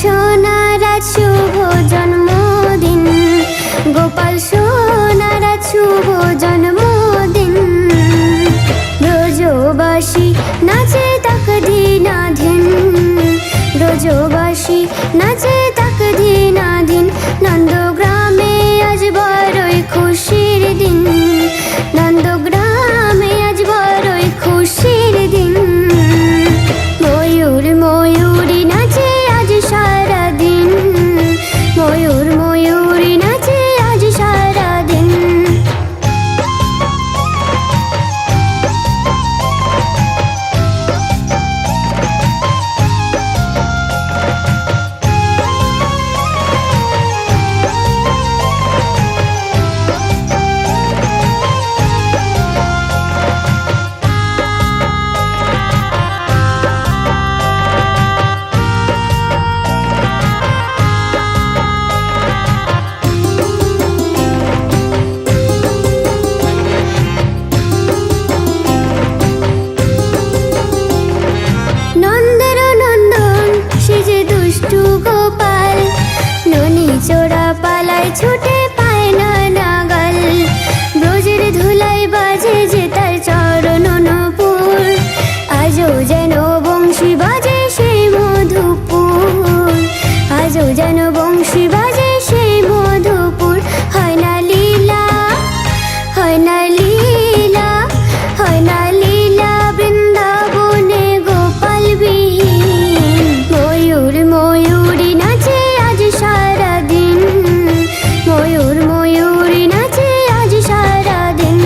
সোনার আজ শুভ জন্মদিন, গোপাল সোনার আজ শুভ জন্মদিন। ব্রজবাসী নাচে তাকদিনাধীন, ব্রজবাসী নাচে তাকদিনাধীন। নন্দগ্রামে আজ বড়ই খুশির দিন, নন্দগ্রামে আজ বড়ই খুশির দিন। ময়ূর ময়ূরী নাচে আজ সারাদিন, ময়ূর ময়ূরী নাচে আজ সারাদিন। নন্দের নন্দন সেজে দুষ্টু গোপাল, ননি চোরা পালায় ছুটে পায় না নাগাল। ব্রজের ধুলাই বাজে যে তার চরণ নূপুর, আজও যেন বংশী বাজে সেই মধুপুর, আজও যেন বংশী বাজে সেই মধুপুর। হয় না লীলা, হয় না লীলা, হয় না লীলা বৃন্দাবনে গোপাল বিহীন। ময়ূর ময়ূরী নাচে আজ সারাদিন, ময়ূর ময়ূরী নাচে আজ সারাদিন।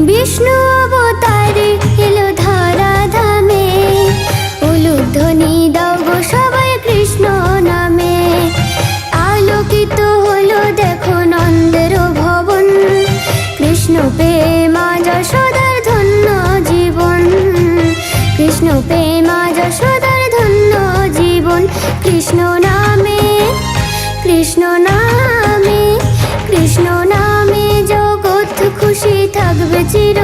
বিষ্ণু অবতারে এলো ধরা ধামে, উলুধ্বনি দাও গো সবাই কৃষ্ণ নামে। আলোকিত হলো দেখো নন্দের ভবন, কৃষ্ণ প্রেম আজ যশোদার ধন্য জীবন, কৃষ্ণ প্রেম আজ যশোদার ধন্য জীবন। কৃষ্ণ নামে, কৃষ্ণ নামে, কৃষ্ণ নামে জগৎ খুশি থাকবে চির